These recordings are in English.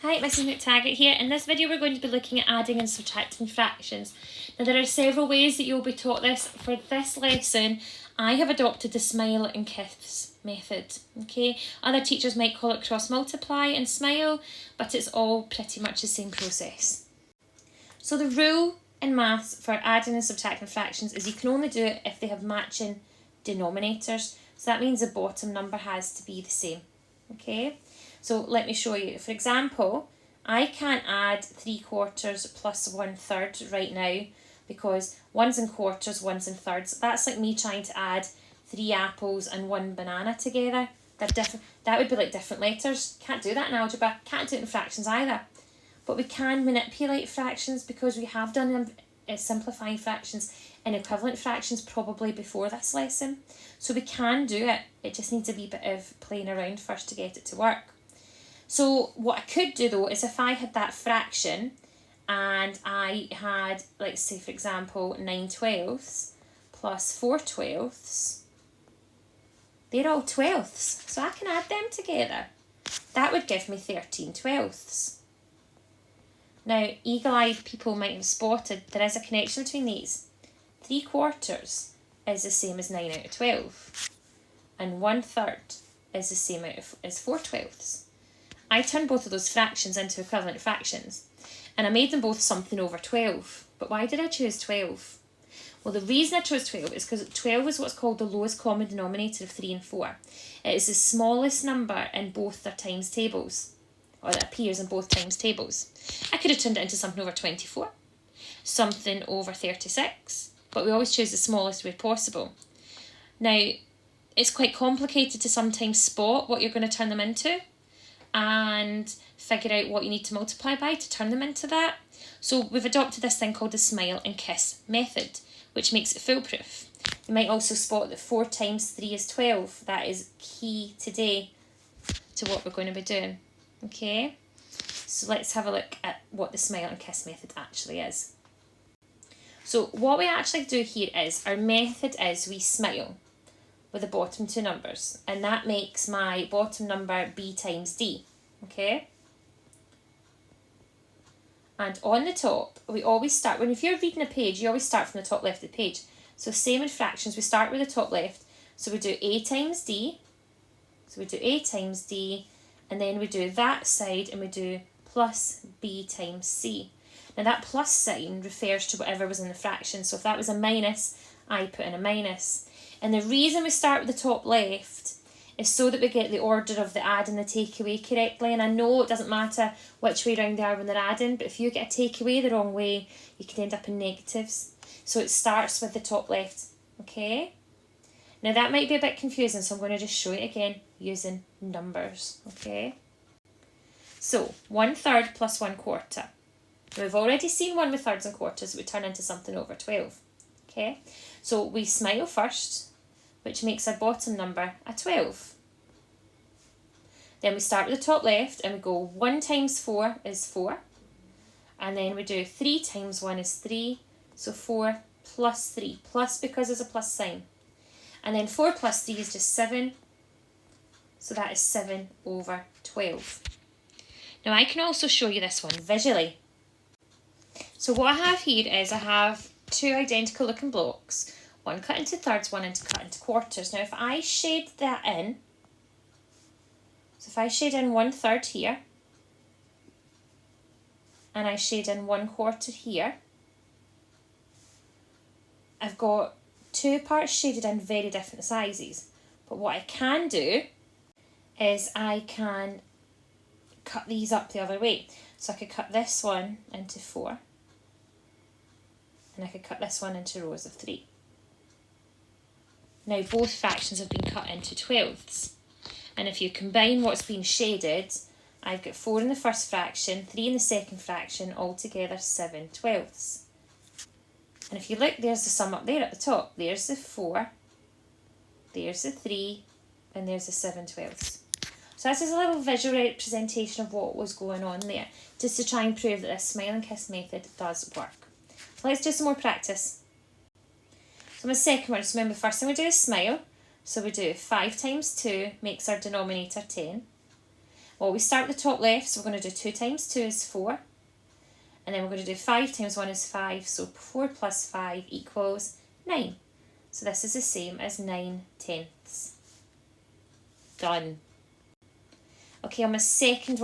Hi, Mrs McTaggart here. In this video we're going to be looking at adding and subtracting fractions. Now there are several ways that you'll be taught this. For this lesson I have adopted the smile and kiss method. Okay, other teachers might call it cross multiply and smile, but it's all pretty much the same process. So the rule in maths for adding and subtracting fractions is you can only do it if they have matching denominators. So that means the bottom number has to be the same. Okay, so let me show you. For example, I can't add 3/4 plus 1/3 right now because ones and quarters, ones and thirds. That's like me trying to add 3 apples and 1 banana together. They're different. That would be like different letters. Can't do that in algebra. Can't do it in fractions either. But we can manipulate fractions because we have done simplifying fractions and equivalent fractions probably before this lesson. So we can do it. It just needs a wee bit of playing around first to get it to work. So what I could do though is if I had that fraction and I had, let's say for example, 9/12 plus 4/12, they're all twelfths. So I can add them together. That would give me 13/12. Now, eagle-eyed people might have spotted there is a connection between these. 3/4 is the same as 9/12. And 1/3 is the same as 4/12. I turned both of those fractions into equivalent fractions. And I made them both something over 12. But why did I choose 12? Well, the reason I chose 12 is because 12 is what's called the lowest common denominator of 3 and 4. It is the smallest number in both their times tables. Or that appears in both times tables. I could have turned it into something over 24, something over 36, but we always choose the smallest way possible. Now, it's quite complicated to sometimes spot what you're going to turn them into and figure out what you need to multiply by to turn them into that. So we've adopted this thing called the smile and kiss method, which makes it foolproof. You might also spot that 4 times 3 is 12. That is key today to what we're going to be doing. Okay, so let's have a look at what the smile and kiss method actually is. So what we actually do here is, our method is we smile with the bottom two numbers, and that makes my bottom number b times d, okay? And on the top, we always start, if you're reading a page, you always start from the top left of the page. So same in fractions, we start with the top left, so we do a times d, and then we do that side and we do plus b times c. Now that plus sign refers to whatever was in the fraction. So if that was a minus, I put in a minus. And the reason we start with the top left is so that we get the order of the add and the take away correctly. And I know it doesn't matter which way round they are when they're adding, but if you get a take away the wrong way, you can end up in negatives. So it starts with the top left, okay? Now that might be a bit confusing, so I'm going to just show it again using numbers, okay? So 1/3 plus 1/4. We've already seen 1 with thirds and quarters, we turn into something over 12, okay? So we smile first, which makes our bottom number a 12. Then we start with the top left and we go 1 times 4 is 4. And then we do 3 times 1 is 3, so 4 plus 3, plus because there's a plus sign. And then 4 plus 3 is just 7, so that is 7/12. Now I can also show you this one visually. So what I have here is I have 2 identical looking blocks, one cut into thirds, one cut into quarters. Now if I shade that in, so if I shade in 1/3 here, and I shade in 1/4 here, I've got 2 parts shaded in very different sizes. But what I can do is I can cut these up the other way. So I could cut this one into 4, and I could cut this one into rows of 3. Now both fractions have been cut into 12ths. And if you combine what's been shaded, I've got 4 in the first fraction, 3 in the second fraction, altogether 7/12. And if you look, there's the sum up there at the top. There's the 4, there's the 3, and there's the 7/12. So this is a little visual representation of what was going on there, just to try and prove that this smile and kiss method does work. So let's do some more practice. So my second one, so remember the first thing we do is smile. So we do 5 times 2 makes our denominator 10. Well, we start at the top left, so we're going to do 2 times 2 is 4. And then we're going to do 5 times 1 is 5, so 4 plus 5 equals 9. So this is the same as 9/10. Done. Okay, on my third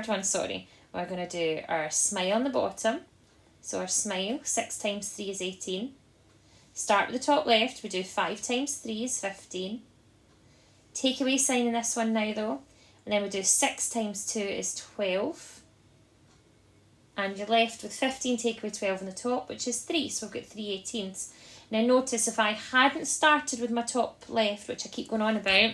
one, we're going to do our smile on the bottom. So our smile, 6 times 3 is 18. Start with the top left, we do 5 times 3 is 15. Take away sign in this one now though, and then we do 6 times 2 is 12. And you're left with 15, take away 12 on the top, which is 3, so we've got 3/18. Now notice if I hadn't started with my top left, which I keep going on about,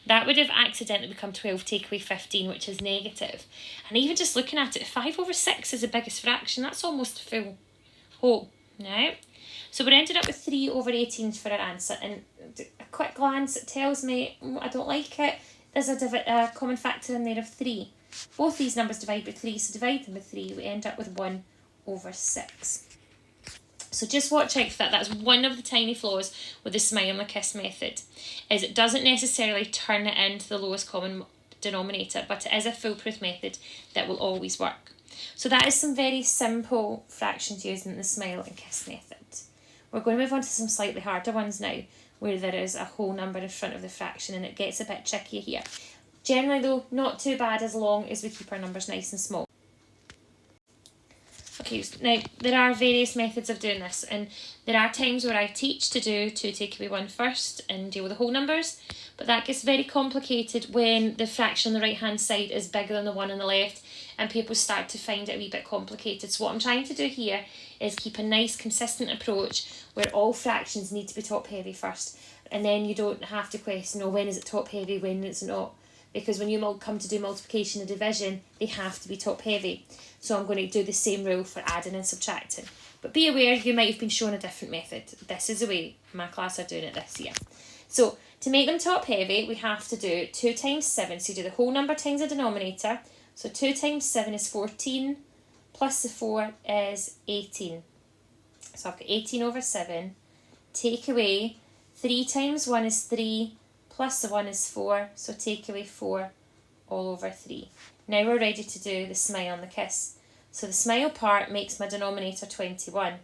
that would have accidentally become 12 take away 15, which is negative. And even just looking at it, 5/6 is the biggest fraction. That's almost a full whole now. So we're ended up with 3/18 for our answer. And a quick glance, it tells me, I don't like it. There's a common factor in there of 3. Both these numbers divide by 3, so divide them by 3, we end up with 1/6. So just watch out for that. That's one of the tiny flaws with the smile and the kiss method, is it doesn't necessarily turn it into the lowest common denominator, but it is a foolproof method that will always work. So that is some very simple fractions using the smile and kiss method. We're going to move on to some slightly harder ones now, where there is a whole number in front of the fraction and it gets a bit trickier here. Generally though, not too bad as long as we keep our numbers nice and small. Okay, now there are various methods of doing this, and there are times where I teach to do 2 take away 1 first and deal with the whole numbers, but that gets very complicated when the fraction on the right hand side is bigger than the one on the left and people start to find it a wee bit complicated. So what I'm trying to do here is keep a nice consistent approach where all fractions need to be top heavy first, and then you don't have to question, oh, when is it top heavy, when it's not, because when you come to do multiplication and division, they have to be top heavy. So I'm going to do the same rule for adding and subtracting. But be aware, you might have been shown a different method. This is the way my class are doing it this year. So to make them top heavy, we have to do 2 times 7. So you do the whole number times the denominator. So 2 times 7 is 14, plus the 4 is 18. So I've got 18/7. Take away 3 times 1 is 3, plus the 1 is 4. So take away 4/3. Now we're ready to do the smile and the kiss. So the smile part makes my denominator 21.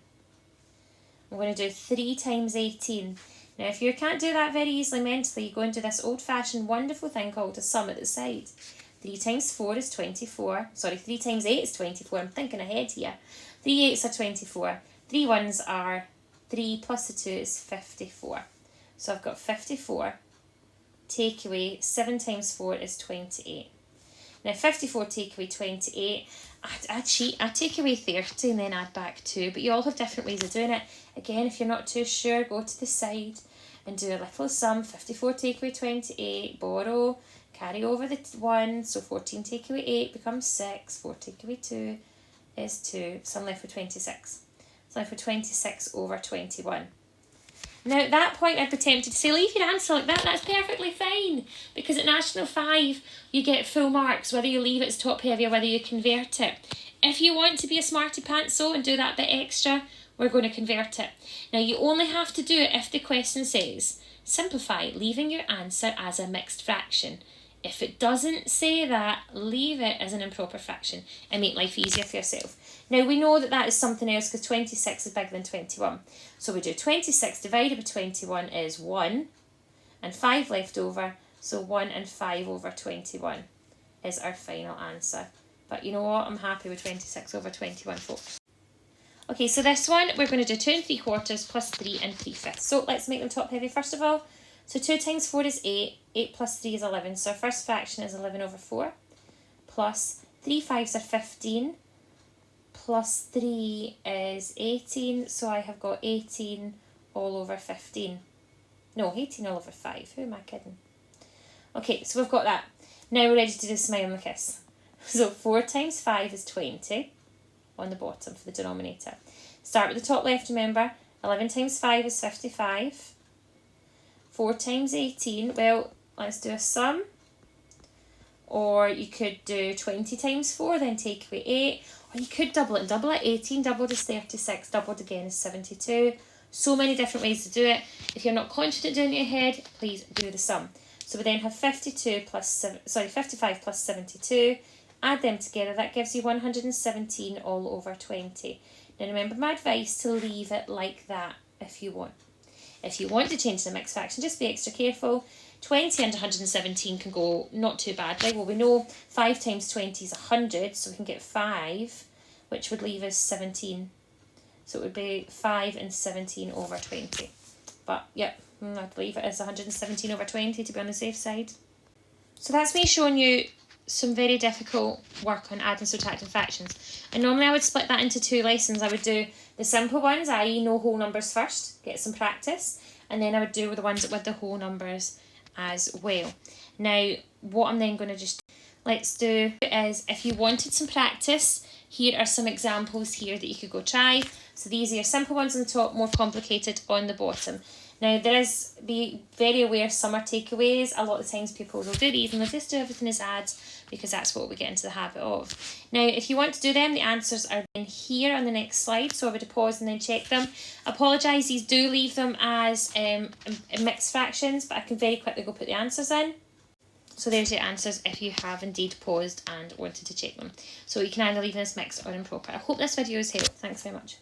I'm going to do 3 times 18. Now if you can't do that very easily mentally, you go into this old-fashioned wonderful thing called a sum at the side. 3 times 4 is 24. Sorry, 3 times 8 is 24. I'm thinking ahead here. 3 8s are 24. 3 1s are 3 plus the 2 is 54. So I've got 54. Take away 7 times 4 is 28. Now 54 take away 28, I cheat, I take away 30 and then add back 2, but you all have different ways of doing it. Again, if you're not too sure, go to the side and do a little sum. 54 take away 28, borrow, carry over the 1, so 14 take away 8 becomes 6, 4 take away 2 is 2, so I'm left with 26. So I'm left with 26/21. Now at that point I'd be tempted to say leave your answer like that, that's perfectly fine, because at National 5 you get full marks whether you leave it as top heavy or whether you convert it. If you want to be a smarty pants though and do that bit extra, we're going to convert it. Now you only have to do it if the question says simplify, leaving your answer as a mixed fraction. If it doesn't say that, leave it as an improper fraction and make life easier for yourself. Now we know that that is something else because 26 is bigger than 21. So we do 26 divided by 21 is 1 and 5 left over. So 1 and 5/21 is our final answer. But you know what? I'm happy with 26/21, folks. Okay, so this one, we're going to do 2 3/4 plus 3 3/5. So let's make them top heavy first of all. So 2 times 4 is 8. 8 plus 3 is 11. So our first fraction is 11/4. Plus 3 5s are 15. Plus 3 is 18. So I have got 18/15. No, 18/5. Who am I kidding? Okay, so we've got that. Now we're ready to do the smile and the kiss. So 4 times 5 is 20 on the bottom for the denominator. Start with the top left, remember. 11 times 5 is 55. 4 times 18, well, let's do a sum. Or you could do 20 times 4, then take away 8. Or you could double it and double it. 18 doubled is 36, doubled again is 72. So many different ways to do it. If you're not confident doing it in your head, please do the sum. So we then have 55 plus 72. Add them together, that gives you 117 all over 20. Now remember my advice to leave it like that if you want. If you want to change the mixed fraction, just be extra careful. 20 and 117 can go not too badly. Well, we know 5 times 20 is 100, so we can get 5, which would leave us 17. So it would be 5 and 17 over 20. But, yep, I'd leave it as 117 over 20 to be on the safe side. So that's me showing you some very difficult work on adding, subtracting fractions. And normally I would split that into 2 lessons. I would do the simple ones, i.e. no whole numbers first, get some practice. And then I would do the ones with the whole numbers as well. Now, what I'm then going to just let's do is, if you wanted some practice, here are some examples here that you could go try. So these are your simple ones on the top, more complicated on the bottom. Now, be very aware some are takeaways. A lot of times people will do these and they'll just do everything as adds because that's what we get into the habit of. Now, if you want to do them, the answers are in here on the next slide. So I would pause and then check them. Apologise, these do leave them as mixed fractions, but I can very quickly go put the answers in. So there's your answers if you have indeed paused and wanted to check them. So you can either leave them as mixed or improper. I hope this video has helped. Thanks very much.